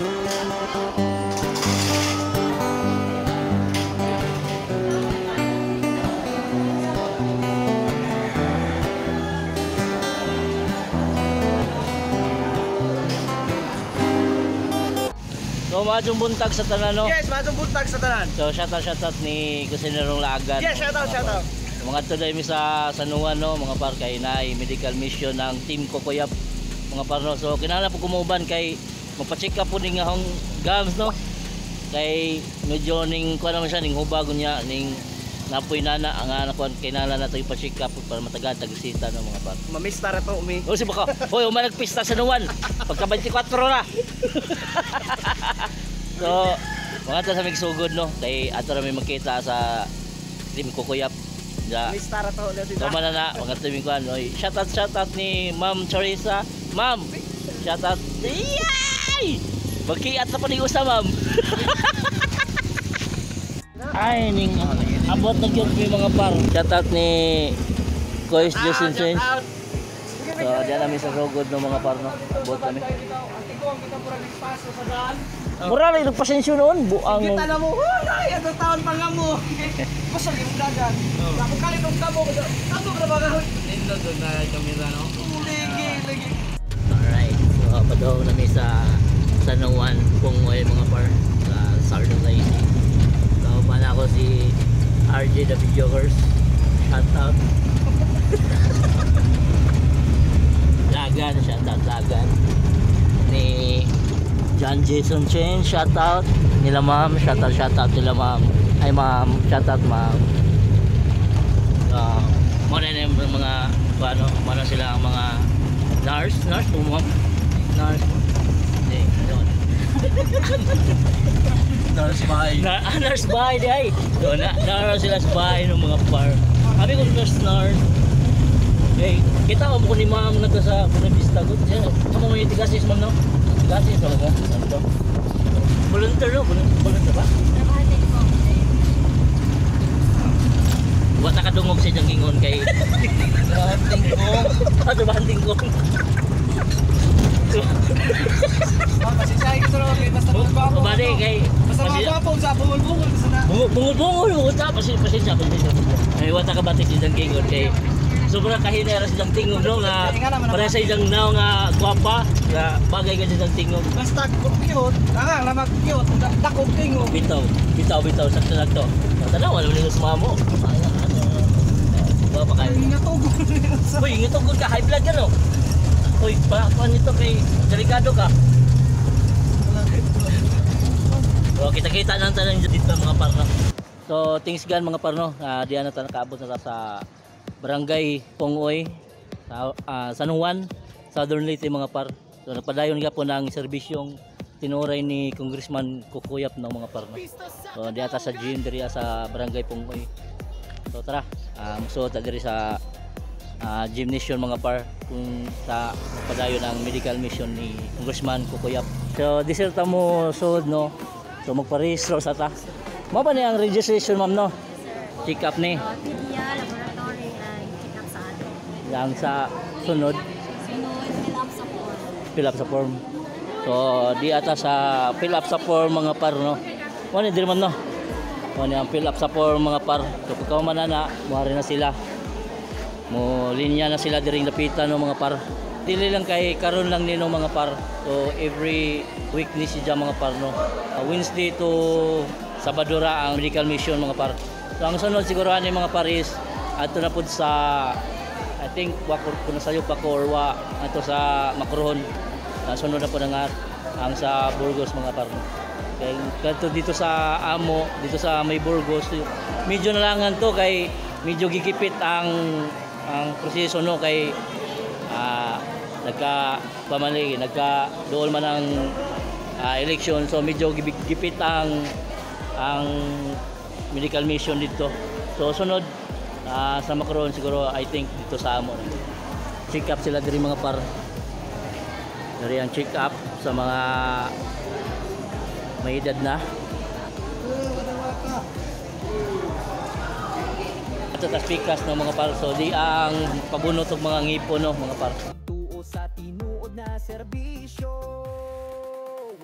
So, maadong buntag sa tanan, no? Yes, maadong buntag sa tanan. So, shoutout ni Kusinerong Lagan. Yes, shoutout. Mga today mi sa Sanuan, no? Mga par kay naay medical mission ng Team Kukuyap. Mga par, no? So, kinahanglan po kumuban kay magpa-check up po ning ahong gums, no? Kay medyo ning kuha naman siya ning hubagon niya ning napoy nana ang anak ko kinahanglan nato ipa-check up para matagan tagisita, no, mga par. Mamistar to umi. O si baka, hoy, umanagpista sa Sanuan. Pagka 24 na. So, mga ta sa migsugod, no? Kay ato ra may makita sa Team Kukuyap. Ja. Mamistar to ulit dito. Tama na mga tuming kuan. Oy, shoutout ni Ma'am Charissa. Ma'am, shoutout. Yay! Bakiat na pa ni usa, ma'am. Ay, ning abot na gyud mi mga par. Shoutout ni Kois Justin Change. So, diyan namin sa sugod ng mga par, no? Abot kami. Mura lang nagpasensyo noon, buang. Kita na mo, ay, ang taon pa nga mo. Basta yung dagan. Ako kalit ng kamo ko. Ako na ba nga? Nindot doon na kamera, no? Lagi. Alright, so padaw namin sa Sanuan, Pungoy, mga par, sa Sardong Lady. So, pana ako si RJ the Videokers. Shoutout. Lagan, shoutout Lagan. Ni John Jason Chen, shoutout. Nila ma'am, shoutout nila ma'am. Ay ma'am, shoutout ma'am. Muna na yung mga ano, muna sila ang mga nurse po ma'am. Nurse bahay. Nurse bahay di ay. Doon na, nurse sila sa bahay ng mga par. Kami ko nurse. Eh, kita mo ko ni ma'am na sa Bunabista ko. Ano mo yung tigasis ma'am, no? Tigasis mo mo. Ano to? Volunteer, no? Volunteer ba? Buat nakadungog sa diyang gingon kay Bahanting kong. Ato Bahanting kong. Kasi siya ito rin, kita sa mga bapo. Bali kay Basta mga bapo, sa bungol-bungol. Bungol. Pasensya. Ay, wata ka batik sa diyang gingon kay sobrang kahinera sa diyang tingog, no? Nga para sa diyang naw nga gwapa, nga bagay ka sa diyang tingog. Basta cute, lamag cute, dakog tingog. Bitaw, sakto. Tanaw, alam mo sa mamo. Gwapa kayo. Ingatugod. Uy, ingatugod ka, high blood ka, no? Uy, pakuan nito kay delikado ka. So, kita-kita lang tayo dito mga parno. So, things gan mga parno. Diyan na tayo nakaabot na sa Barangay Pungoy, San Juan, Southern Leyte mga par. So, nagpadayon nga po ng serbisyong tinuray ni Congressman Kukuyap ng mga par. So, diyan sa gym diri sa Barangay Pungoy. So, tara. So, diri sa gymnasium mga par kung sa padayon ng medical mission ni Congressman Kukuyap. So diserta mo sud, no, so magparehistro sa ta. Mo ba ni ang registration ma'am, no? Check up ni laboratory and check up sa ato. yang sa sunod Fill up sa form. so di ata sa fill up sa form mga par, no. Mo ni dir man, no. Mo ni ang fill up sa form mga par. So pagka manana muari na sila. Mo linya na sila diring lapitan, no, mga par. Dili lang kay karon lang nino mga par. So every week ni siya mga par, no. Wednesday to Sabado ra ang medical mission mga par. So ang sunod siguro ani mga par is ato na pud sa I think wakor kuno sayo pa ko or wa ato sa Makrohon. Sunod na po nga ang sa Burgos mga par. Kay kadto dito sa Amo, dito sa may Burgos, medyo nalangan to kay medyo gigipit ang proseso, no, kay nagka-dool man ang election, so medyo gipit ang medical mission dito. So sunod sa Macron siguro I think dito sa Amo. Check up sila diri mga par. Diri ang check up sa mga may edad na. Tas pikas no mga par, so di ang pabunot og mga ngipon, no, mga par. Tuo sa tinuod na serbisyo,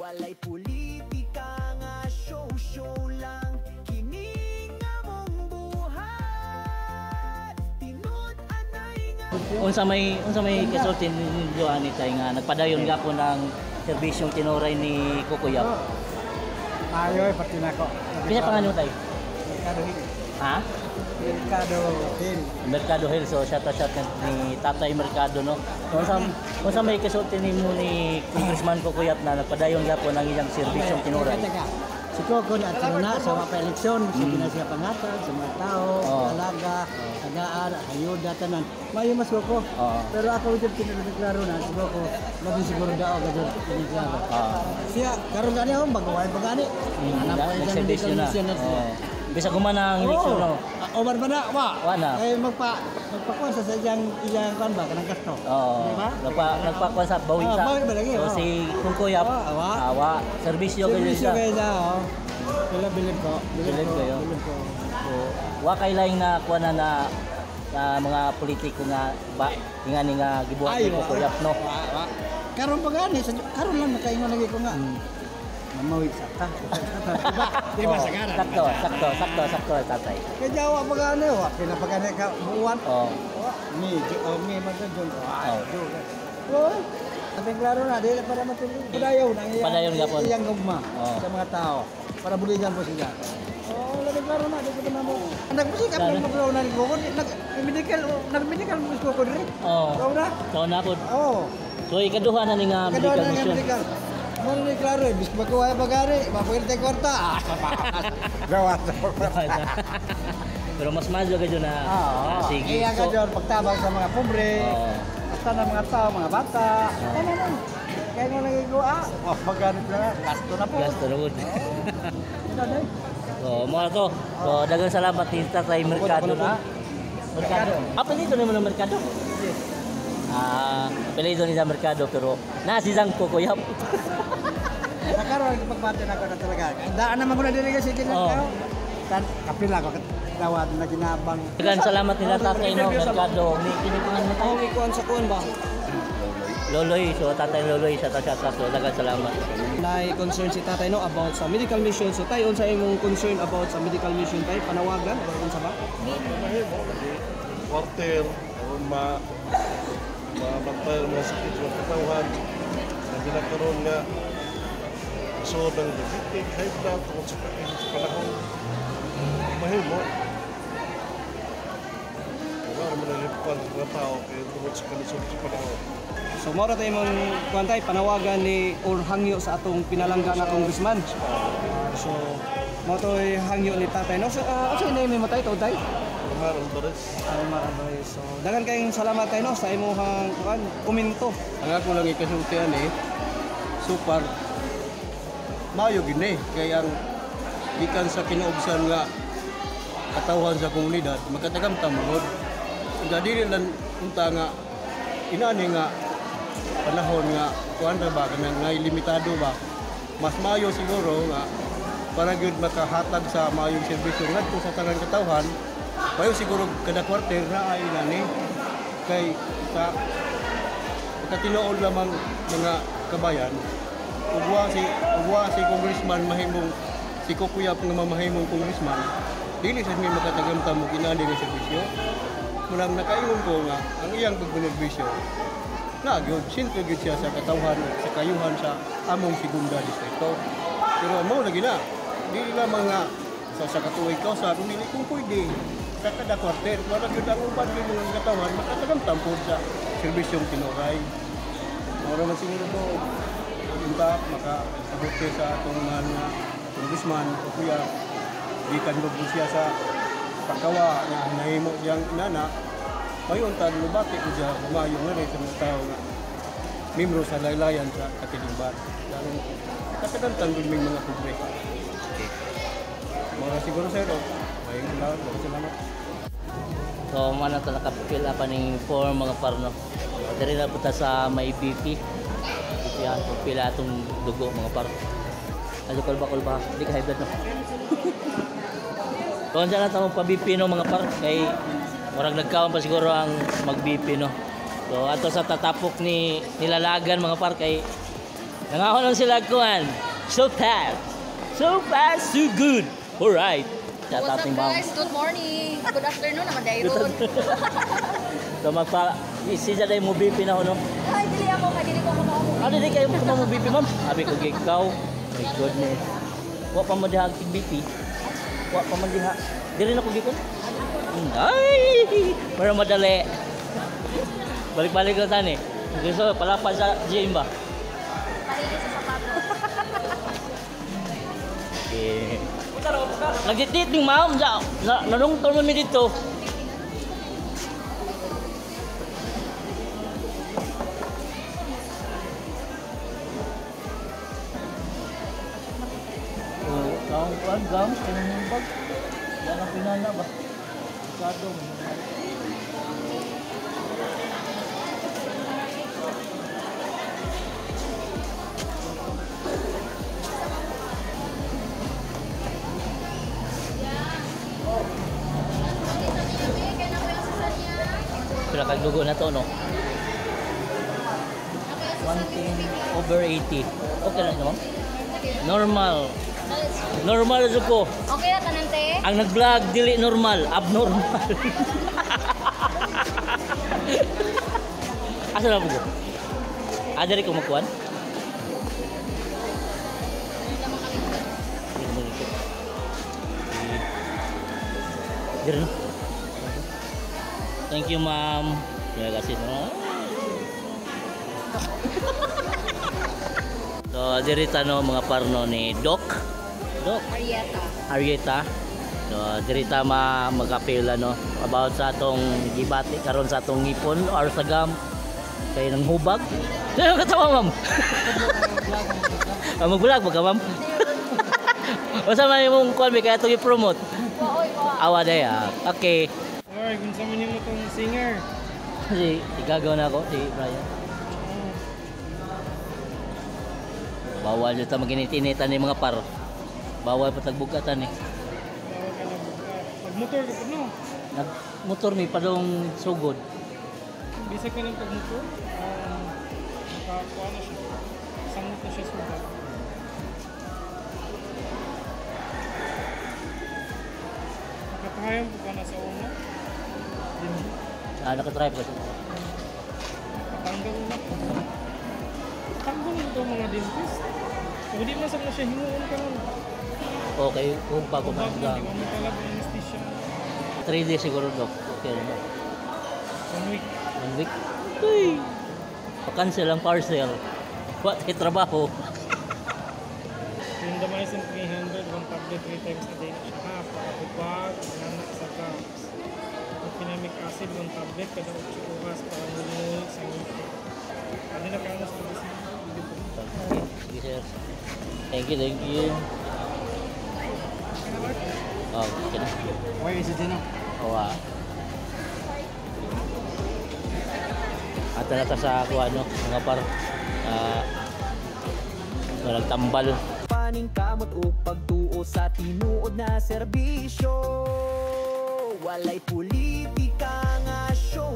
walay Politika nga show lang, kini nga mong buhat. Tinud anay nga Unsa may kasulti ninyo ani tay nga nagpadayon gapon ang serbisyong tinuray ni Kukuyap. Ayoy, pati na ko. Kaya pangalan mo tay? Mercado Hill. Ha? Mercado Hill. Mercado Hill, so shout ni Tatay Mercado, no? Unsa may kasulti nimo ni Congressman Kukuyap na nagpadayon gapon ang iyang serbisyong tinuray. Si Coco na at na sa mga eleksyon, sige na siya pangatag sa mga tao, talaga, tagaan, ayuda, tanan. Mayo mas Coco. Pero ako ito pinagdeklaro na, si Coco, labi siguro daw agad pinagdeklaro. Siya, karon gani ako, bagaway pa gani. Nagserbisyo na. Bisa gumana ang eleksyon, no? Omar ba na? Wa na. Eh, magpakuan sa iyang kan ba, kanang gasto. Oo. Diba? Nagpakuan sa bawing sa. Bawing ba lagi? So si Kukuyap, awa, serbisyo kayo Servisyo siya. kayo na, oh. Bilib ko. Bilib kayo. Bilib ko. So, wa kay laing na kuha na mga politiko nga ba ingani nga gibuhat ni Kukuyap, no? Karon pa gani, karon lang nakaingon lagi ko nga. Mamawi sa ta. Di ba sa karan? Sakto, tatay. Kaya jawa pa gani, wa pinapagani ka buwan. Oh. Ni magdon. Oh. Ating klaro na, di para matulog. Padayaw na Padayon gapon. iyang gugma sa mga tao para buligan po sila. Oh, labi klaro na, di ko na mo. Nagmusik ka pa paglaw na ko. Nag-medical mo ko diri. Oh. Ikaw na? So na po. Oh. So ikaduha na ni nga medical mission. Ano ni klaro, bis magkuha pa gani, mapagirte kwarta. Gawat. Pero mas madyo kayo na sige. Iya ka dyan, pagtabang sa mga pobre. Basta ng mga tao, mga bata. Ano na? Kaya nga nagagawa, maganit na nga, gasto na po. Gasto na po. So, mga to. So, dagang salamat ni Tatay Mercado na. Mercado. Apelido naman ng Mercado. Apelido ni sa Mercado pero nasisang Kukuyap. Nakaroon, pagbati na ako na talaga. Daan naman ko na dili kasi ginagawa. Kapil ako, tawad na ginabang. Dagang salamat nila Tatay no, Mercado. May kinipungan mo tayo. May kuhan sa kuhan ba? Loloy, so Tatay Loloy sa tasya so dagang salamat. Na-concern si tatay no about sa medical mission. So tayo unsa imong concern about sa medical mission tayo panawagan o unsa ba? Quarter o mabantay mga sakit sa katawan na binakaroon nga so ng diabetic, high blood tungkol sa panahon mahimo wala mo nalipad ng tao kaya tungkol sa kalisod sa panahon. So mao ra tayo imong kuan tayo panawagan ni or hangyo sa atong pinalangga nga congressman. So mao toy hangyo ni tatay no. So unsa name mo tayo tuod tayo? Omar Alvarez. Maramay. So dagan kayong salamat tayo no sa imong kuan komento. Ang ako lang ikasultian super mayo gini kay ang gikan sa kinaubsan nga katawhan sa komunidad makatagam tamod nga dili lang unta nga inani nga panahon nga kuan ra ba kanang nga limitado ba mas mayo siguro nga para gyud makahatag sa mayong serbisyo ngadto sa tanang katawhan mayo siguro kada kwarter na ay nani kay sa katinood lamang mga kabayan ugwa si congressman mahimong si Kukuyap nga mamahimong congressman dili sa mi makatagamtam mo kinali nga serbisyo mulang nakaingon ko nga ang iyang pagbenerbisyo na gyud sinto gyud siya sa katawhan sa kayuhan sa among segunda distrito pero mao lagi na dili lamang nga sa katuig kausa kundi kung pwede sa kada kwarter wala gyud ang uban gyud ng katawhan makatagamtam po sa serbisyong tinuray mao man siguro to unta makaabot sa atong mga congressman o kuya gikan mo siya sa pagkawa nga nahimo siyang inana mayon ta lubati ko siya kumayo nga rin sa mga tao nga membro sa laylayan sa katilingban daron katagantan gud may mga pobre mura siguro sir may salamat. So mana to nakapil pa ning for mga parno. Diri na puta sa may BP. Yan, pila atong dugo mga par. Ano kulba, di ka high blood no. Kung saan natin magpa-BP no mga par, kay murag nagkaon pa siguro ang mag-BP no. So ato sa tatapok ni nilalagan mga par kay nangahon lang sila kuan. So fast. So fast, so good. Alright. Shout out What's up ni ma'am. guys? Good morning. Good afternoon naman dayron. So isi dyan ay mo BP na no? Ay, dili ako. Dili ko ako. Ano di kayo mo BP ma'am? Sabi ko ikaw. My goodness. Wa pa mo diha tig BP. Wa pa man diha. Dili na ko gikon. Ay! Para madali. Balik-balik lang tani. Gusto palapad sa gym ba? Pahili sa sapato. Okay. Nagtitit ng ma'am. Nanungtol mo dito. Ang gam, pinanimbag. Yan ang pinana ba? Kadong. Pinakagdugo na to, no? 1 over 80. Okay lang naman. Normal. Normal ko. Okay na tanan te. Ang nag-vlog dili normal, abnormal. Asa na bugo? Diri ko magkuan. Diri no. Thank you, ma'am. Ya kasih no. So, diri no mga parno ni Doc. Arieta. So, diri ta magapela no about sa atong gibati karon sa atong ngipon or sagam kay nang hubag. Ano katawa, ma'am? Mag-vlog ba ka, ma'am? Basta man imong kuan kaya to i-promote. Awa day ah. Okay. Alright, kung saan mo itong singer? Si igagaw na ako si Brian. Bawal dito maginit-initan ni mga par. Bawal pa tagbugatan eh. Pag-motor ka pa, no? Nag-motor mi padong sugod. Bisa ka ng pag-motor? Nakakuha na siya. Sangot na siya sugat. Nakatahayang po ka na sa una? Nakatry pa siya. Patanggal na. Patanggal mo ito mga dentist. Kung di masam na siya, hinuon ka nun. Okay, kung pa ko Kung man bago, di mo talaga anesthesia. 3 days siguro, Doc. Okay na. 1 week. 1 week. Uy! Pa-cancel ang parcel. What? Trabaho. Yung damalisin 300, 1 tablet 3 times a day na siya. Pagkupag, nanak sa cups. Pinamic acid, 1 tablet, kada 8 oras para mulunod sa ngipin. Ano na kaya sa labas niya? Sige, sir. Thank you. Oh, okay na. Where is it now? Oh, At nata sa ako mga par nagtambal. Paning kamot o pagtuo sa tinuod na serbisyo. Walay politika nga show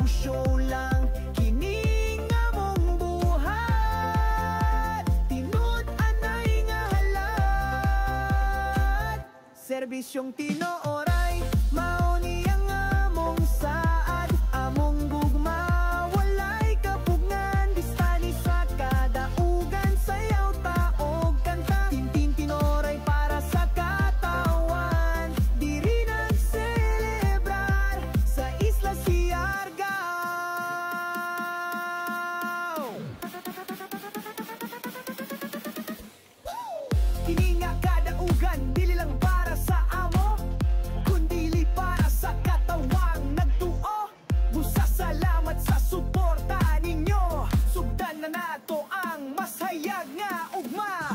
lang. Kini nga mong buhat. Tinud anay nga halat. Serbisyong tinooray mao niyang among saad. Among gugma walay kapugnan. Bistani sa kadaugan sayaw taog kanta. Tintin tinoray para sa katawan. Diri nagselebrar sa Isla Siargao. Kini nga kadaugan dili lang para sa amo, kundili para sa katawang nagtuo. Busa salamat sa suporta ninyo. Sugdan na nato ang masayag nga ugma.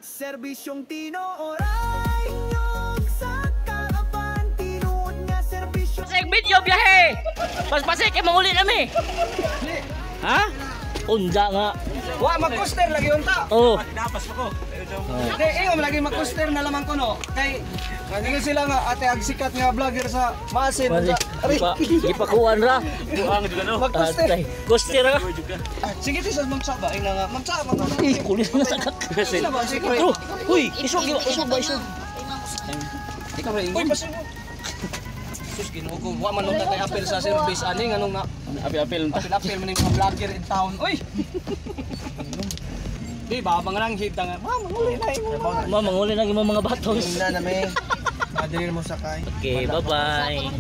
Serbisyong tinooray nyog sa kaaban. Tinuod nga serbisyo. Pasig video biyahe. Pasig kay manguli nami. Ha? Unda nga. Wa mag-coaster lagi unta. Oh. Dapas ako. Di, ingon lagi mag-poster na lamang ko no. Kay naging sila nga ate ag sikat nga vlogger sa Masin. Ipakuan ra. Mag-poster. Poster ra. Sige ti sa magsaba ing nga magsaba. Kulis na sa kak. Bro, huy, isog ba isog? Ikaw ra ingon. Uy, pasin mo. Sus Ginoo ko, wa man nung tatay apel sa service ani nganong na Apil apel man yung mga vlogger in town. Uy. Di ba mangrang hit nga. Manguli na imo. Manguli na imong mga batos. Na me. Madiri mo sakay. Okay, bye-bye.